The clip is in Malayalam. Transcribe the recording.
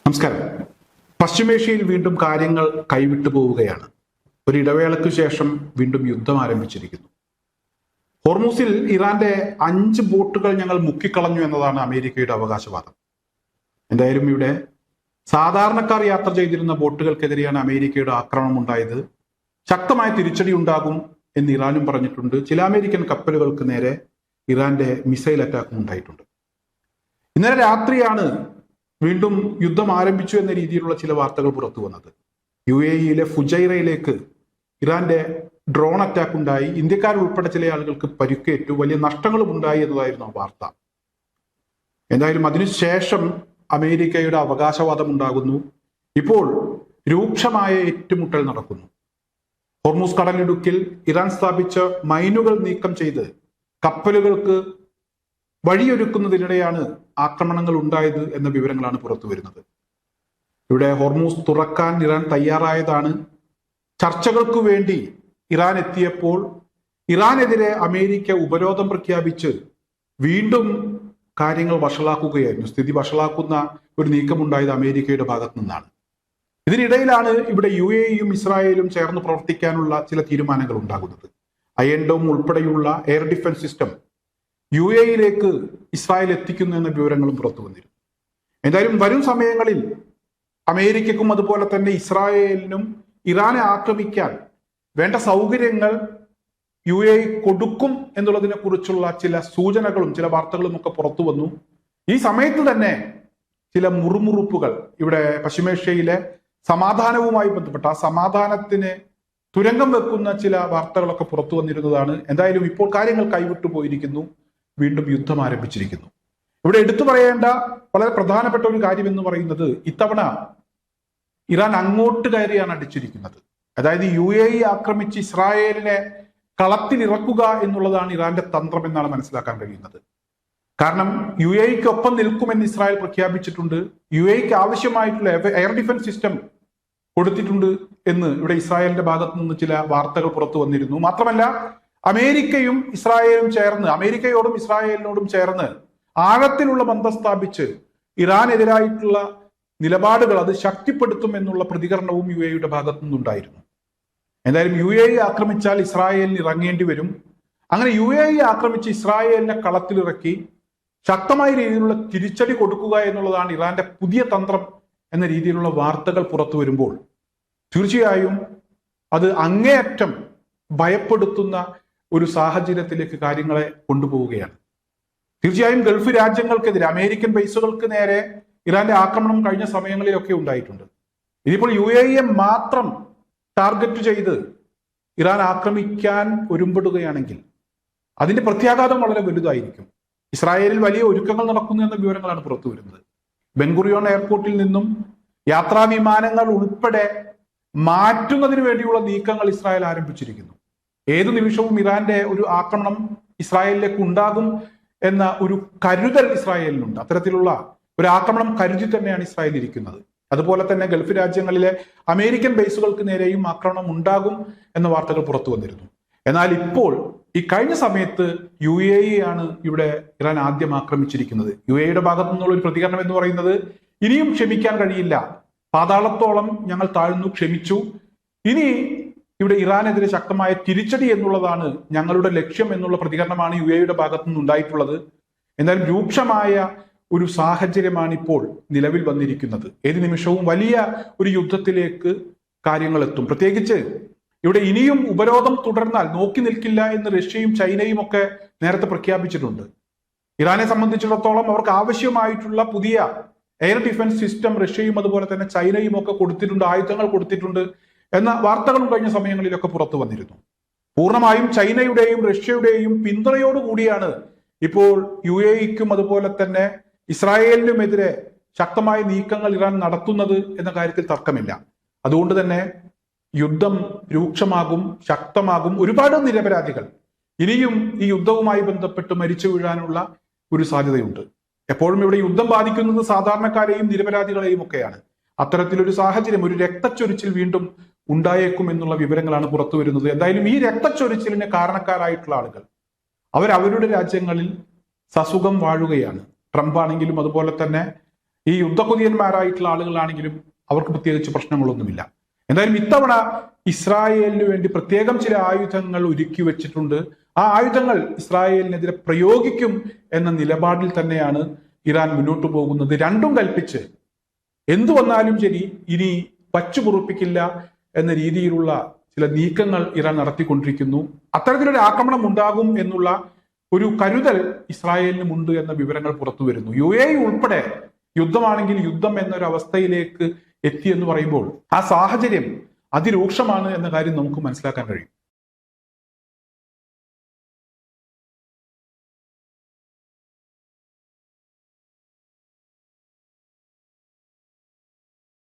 നമസ്കാരം. പശ്ചിമേഷ്യയിൽ വീണ്ടും കാര്യങ്ങൾ കൈവിട്ടു പോവുകയാണ്. ഒരു ഇടവേളയ്ക്ക് ശേഷം വീണ്ടും യുദ്ധം ആരംഭിച്ചിരിക്കുന്നു. ഹോർമൂസിൽ ഇറാന്റെ 5 ബോട്ടുകൾ ഞങ്ങൾ മുക്കിക്കളഞ്ഞു എന്നതാണ് അമേരിക്കയുടെ അവകാശവാദം. എന്തായാലും ഇവിടെ സാധാരണക്കാർ യാത്ര ചെയ്തിരുന്ന ബോട്ടുകൾക്കെതിരെയാണ് അമേരിക്കയുടെ ആക്രമണം ഉണ്ടായത്. ശക്തമായ തിരിച്ചടി ഉണ്ടാകും എന്ന് ഇറാനും പറഞ്ഞിട്ടുണ്ട്. ചില അമേരിക്കൻ കപ്പലുകൾക്ക് നേരെ ഇറാന്റെ മിസൈൽ അറ്റാക്കും ഉണ്ടായിട്ടുണ്ട്. ഇന്നലെ രാത്രിയാണ് വീണ്ടും യുദ്ധം ആരംഭിച്ചു എന്ന രീതിയിലുള്ള ചില വാർത്തകൾ പുറത്തു വന്നത്. UAE-യിലെ ഫുജൈറയിലേക്ക് ഇറാന്റെ ഡ്രോൺ അറ്റാക്ക് ഉണ്ടായി. ഇന്ത്യക്കാരുൾപ്പെടെ ചില ആളുകൾക്ക് പരിക്കേറ്റു. വലിയ നഷ്ടങ്ങളും ഉണ്ടായി എന്നതായിരുന്നു ആ വാർത്ത. എന്തായാലും അതിനുശേഷം അമേരിക്കയുടെ അവകാശവാദം ഉണ്ടാകുന്നു. ഇപ്പോൾ രൂക്ഷമായ ഏറ്റുമുട്ടൽ നടക്കുന്നു. ഹോർമൂസ് കടലിടുക്കിൽ ഇറാൻ സ്ഥാപിച്ച മൈനുകൾ നീക്കം ചെയ്ത് കപ്പലുകൾക്ക് വഴിയൊരുക്കുന്നതിനിടെയാണ് ആക്രമണങ്ങൾ ഉണ്ടായത് എന്ന വിവരങ്ങളാണ് പുറത്തു വരുന്നത്. ഇവിടെ ഹോർമൂസ് തുറക്കാൻ ഇറാൻ തയ്യാറായതാണ്. ചർച്ചകൾക്ക് വേണ്ടി ഇറാൻ എത്തിയപ്പോൾ ഇറാനെതിരെ അമേരിക്ക ഉപരോധം പ്രഖ്യാപിച്ച് വീണ്ടും കാര്യങ്ങൾ വഷളാക്കുകയായിരുന്നു. സ്ഥിതി വഷളാക്കുന്ന ഒരു നീക്കമുണ്ടായത് അമേരിക്കയുടെ ഭാഗത്തു നിന്നാണ്. ഇതിനിടയിലാണ് ഇവിടെ UAE-യും ഇസ്രായേലും ചേർന്ന് പ്രവർത്തിക്കാനുള്ള ചില തീരുമാനങ്ങൾ ഉണ്ടാകുന്നത്. അയൺ ഡോം ഉൾപ്പെടെയുള്ള എയർ ഡിഫൻസ് സിസ്റ്റം UAE-യിലേക്ക് ഇസ്രായേൽ എത്തിക്കുന്നു എന്ന വിവരങ്ങളും പുറത്തു വന്നിരുന്നു. എന്തായാലും വരും സമയങ്ങളിൽ അമേരിക്കക്കും അതുപോലെ തന്നെ ഇസ്രായേലിനും ഇറാനെ ആക്രമിക്കാൻ വേണ്ട സൗകര്യങ്ങൾ UAE കൊടുക്കും എന്നുള്ളതിനെ കുറിച്ചുള്ള ചില സൂചനകളും ചില വാർത്തകളും ഒക്കെ പുറത്തു വന്നു. ഈ സമയത്ത് തന്നെ ചില മുറുമുറുപ്പുകൾ ഇവിടെ പശ്ചിമേഷ്യയിലെ സമാധാനവുമായി ബന്ധപ്പെട്ട ആ സമാധാനത്തിന് തുരങ്കം വെക്കുന്ന ചില വാർത്തകളൊക്കെ പുറത്തു വന്നിരുന്നതാണ്. എന്തായാലും ഇപ്പോൾ കാര്യങ്ങൾ കൈവിട്ടു പോയിരിക്കുന്നു. വീണ്ടും യുദ്ധം ആരംഭിച്ചിരിക്കുന്നു. ഇവിടെ എടുത്തു പറയേണ്ട വളരെ പ്രധാനപ്പെട്ട ഒരു കാര്യം എന്ന് പറയുന്നത്, ഇത്തവണ ഇറാൻ അങ്ങോട്ട് കയറിയാണ് അടിച്ചിരിക്കുന്നത്. അതായത് UAE ആക്രമിച്ച് ഇസ്രായേലിനെ കളത്തിലിറക്കുക എന്നുള്ളതാണ് ഇറാന്റെ തന്ത്രം എന്നാണ് മനസ്സിലാക്കാൻ കഴിയുന്നത്. കാരണം UAE-ക്കൊപ്പം നിൽക്കുമെന്ന് ഇസ്രായേൽ പ്രഖ്യാപിച്ചിട്ടുണ്ട്. UAE-ക്ക് ആവശ്യമായിട്ടുള്ള എയർ ഡിഫൻസ് സിസ്റ്റം കൊടുത്തിട്ടുണ്ട് എന്ന് ഇവിടെ ഇസ്രായേലിന്റെ ഭാഗത്തു നിന്ന് ചില വാർത്തകൾ പുറത്തു വന്നിരുന്നു. മാത്രമല്ല അമേരിക്കയും ഇസ്രായേലും ചേർന്ന്, അമേരിക്കയോടും ഇസ്രായേലിനോടും ചേർന്ന് ആഴത്തിലുള്ള ബന്ധം സ്ഥാപിച്ച് ഇറാനെതിരായിട്ടുള്ള നിലപാടുകൾ അത് ശക്തിപ്പെടുത്തും എന്നുള്ള പ്രതികരണവും UAE-യുടെ ഭാഗത്തു നിന്നുണ്ടായിരുന്നു. എന്തായാലും UAE ആക്രമിച്ചാൽ ഇസ്രായേലിന് ഇറങ്ങേണ്ടി വരും. അങ്ങനെ UAE ആക്രമിച്ച് ഇസ്രായേലിനെ കളത്തിലിറക്കി ശക്തമായ രീതിയിലുള്ള തിരിച്ചടി കൊടുക്കുക എന്നുള്ളതാണ് ഇറാന്റെ പുതിയ തന്ത്രം എന്ന രീതിയിലുള്ള വാർത്തകൾ പുറത്തു വരുമ്പോൾ തീർച്ചയായും അത് അങ്ങേയറ്റം ഭയപ്പെടുത്തുന്ന ഒരു സാഹചര്യത്തിലേക്ക് കാര്യങ്ങളെ കൊണ്ടുപോവുകയാണ്. തീർച്ചയായും ഗൾഫ് രാജ്യങ്ങൾക്കെതിരെ, അമേരിക്കൻ ബേസുകൾക്ക് നേരെ ഇറാന്റെ ആക്രമണം കഴിഞ്ഞ സമയങ്ങളിലൊക്കെ ഉണ്ടായിട്ടുണ്ട്. ഇതിപ്പോൾ UAE-യെ മാത്രം ടാർഗറ്റ് ചെയ്ത് ഇറാൻ ആക്രമിക്കാൻ ഒരുമ്പെടുകയാണെങ്കിൽ അതിന്റെ പ്രത്യാഘാതം വളരെ വലുതായിരിക്കും. ഇസ്രായേലിൽ വലിയ ഒരുക്കങ്ങൾ നടക്കുന്നു എന്ന വിവരങ്ങളാണ് പുറത്തു വരുന്നത്. ബെൻഗുറിയോൺ എയർപോർട്ടിൽ നിന്നും യാത്രാ വിമാനങ്ങൾ ഉൾപ്പെടെ മാറ്റുന്നതിന് വേണ്ടിയുള്ള നീക്കങ്ങൾ ഇസ്രായേൽ ആരംഭിച്ചിരിക്കുന്നു. ഏതു നിമിഷവും ഇറാന്റെ ഒരു ആക്രമണം ഇസ്രായേലിലേക്ക് ഉണ്ടാകും എന്ന ഒരു കരുതൽ ഇസ്രായേലിനുണ്ട്. അത്തരത്തിലുള്ള ഒരു ആക്രമണം കരുതി തന്നെയാണ് ഇസ്രായേൽ ഇരിക്കുന്നത്. അതുപോലെ തന്നെ ഗൾഫ് രാജ്യങ്ങളിലെ അമേരിക്കൻ ബേസുകൾക്ക് നേരെയും ആക്രമണം ഉണ്ടാകും എന്ന വാർത്തകൾ പുറത്തു വന്നിരുന്നു. എന്നാൽ ഇപ്പോൾ ഈ കഴിഞ്ഞ സമയത്ത് UAE ആണ് ഇവിടെ ഇറാൻ ആദ്യം ആക്രമിച്ചിരിക്കുന്നത്. UAE-യുടെ ഭാഗത്തു നിന്നുള്ള ഒരു പ്രതികരണം എന്ന് പറയുന്നത്, ഇനിയും ക്ഷമിക്കാൻ കഴിയില്ല, പാതാളത്തോളം ഞങ്ങൾ താഴ്ന്നു, ക്ഷമിച്ചു, ഇനി ഇവിടെ ഇറാനെതിരെ ശക്തമായ തിരിച്ചടി എന്നുള്ളതാണ് ഞങ്ങളുടെ ലക്ഷ്യം എന്നുള്ള പ്രതികരണമാണ് UAE-യുടെ ഭാഗത്തു നിന്നുണ്ടായിട്ടുള്ളത്. എന്നാലും രൂക്ഷമായ ഒരു സാഹചര്യമാണ് ഇപ്പോൾ നിലവിൽ വന്നിരിക്കുന്നത്. ഏത് നിമിഷവും വലിയ ഒരു യുദ്ധത്തിലേക്ക് കാര്യങ്ങൾ എത്തും. പ്രത്യേകിച്ച് ഇവിടെ ഇനിയും ഉപരോധം തുടർന്നാൽ നോക്കി നിൽക്കില്ല എന്ന് റഷ്യയും ചൈനയും ഒക്കെ നേരത്തെ പ്രഖ്യാപിച്ചിട്ടുണ്ട്. ഇറാനെ സംബന്ധിച്ചിടത്തോളം അവർക്ക് ആവശ്യമായിട്ടുള്ള പുതിയ എയർ ഡിഫൻസ് സിസ്റ്റം റഷ്യയും അതുപോലെ തന്നെ ചൈനയും ഒക്കെ കൊടുത്തിട്ടുണ്ട്, ആയുധങ്ങൾ കൊടുത്തിട്ടുണ്ട് എന്ന വാർത്തകളും കഴിഞ്ഞ സമയങ്ങളിലൊക്കെ പുറത്തു വന്നിരുന്നു. പൂർണ്ണമായും ചൈനയുടെയും റഷ്യയുടെയും പിന്തുണയോടുകൂടിയാണ് ഇപ്പോൾ UAE-ക്കും അതുപോലെ തന്നെ ഇസ്രായേലിനുമെതിരെ ശക്തമായ നീക്കങ്ങൾ ഇറാൻ നടത്തുന്നത് എന്ന കാര്യത്തിൽ തർക്കമില്ല. അതുകൊണ്ട് തന്നെ യുദ്ധം രൂക്ഷമാകും, ശക്തമാകും. ഒരുപാട് നിരപരാധികൾ ഇനിയും ഈ യുദ്ധവുമായി ബന്ധപ്പെട്ട് മരിച്ചു വീഴാനുള്ള ഒരു സാധ്യതയുണ്ട്. എപ്പോഴും ഇവിടെ യുദ്ധം ബാധിക്കുന്നത് സാധാരണക്കാരെയും നിരപരാധികളെയും ഒക്കെയാണ്. അത്തരത്തിലൊരു സാഹചര്യം, ഒരു രക്തച്ചൊരിച്ചിൽ വീണ്ടും ഉണ്ടായേക്കും എന്നുള്ള വിവരങ്ങളാണ് പുറത്തു വരുന്നത്. എന്തായാലും ഈ രക്തച്ചൊരിച്ചിലിന് കാരണക്കാരായിട്ടുള്ള ആളുകൾ അവരവരുടെ രാജ്യങ്ങളിൽ സസുഖം വാഴുകയാണ്. ട്രംപ് ആണെങ്കിലും അതുപോലെ തന്നെ ഈ യുദ്ധകൊതിയന്മാരായിട്ടുള്ള ആളുകളാണെങ്കിലും അവർക്ക് പ്രത്യേകിച്ച് പ്രശ്നങ്ങളൊന്നുമില്ല. എന്തായാലും ഇത്തവണ ഇസ്രായേലിന് വേണ്ടി പ്രത്യേകം ചില ആയുധങ്ങൾ ഒരുക്കി വെച്ചിട്ടുണ്ട്. ആ ആയുധങ്ങൾ ഇസ്രായേലിനെതിരെ പ്രയോഗിക്കും എന്ന നിലപാടിൽ തന്നെയാണ് ഇറാൻ മുന്നോട്ട് പോകുന്നത്. രണ്ടും കൽപ്പിച്ച് എന്തു വന്നാലും ശരി ഇനി വച്ചുപൊറുപ്പിക്കില്ല എന്ന രീതിയിലുള്ള ചില നീക്കങ്ങൾ ഇറാൻ നടത്തിക്കൊണ്ടിരിക്കുന്നു. അത്തരത്തിലൊരു ആക്രമണം ഉണ്ടാകും എന്നുള്ള ഒരു കരുതൽ ഇസ്രായേലിനുമുണ്ട് എന്ന വിവരങ്ങൾ പുറത്തു വരുന്നു. UAE ഉൾപ്പെടെ യുദ്ധമാണെങ്കിൽ യുദ്ധം എന്നൊരു അവസ്ഥയിലേക്ക് എത്തി എന്ന് പറയുമ്പോൾ ആ സാഹചര്യം അതിരൂക്ഷമാണ് എന്ന കാര്യം നമുക്ക് മനസ്സിലാക്കാൻ കഴിയും.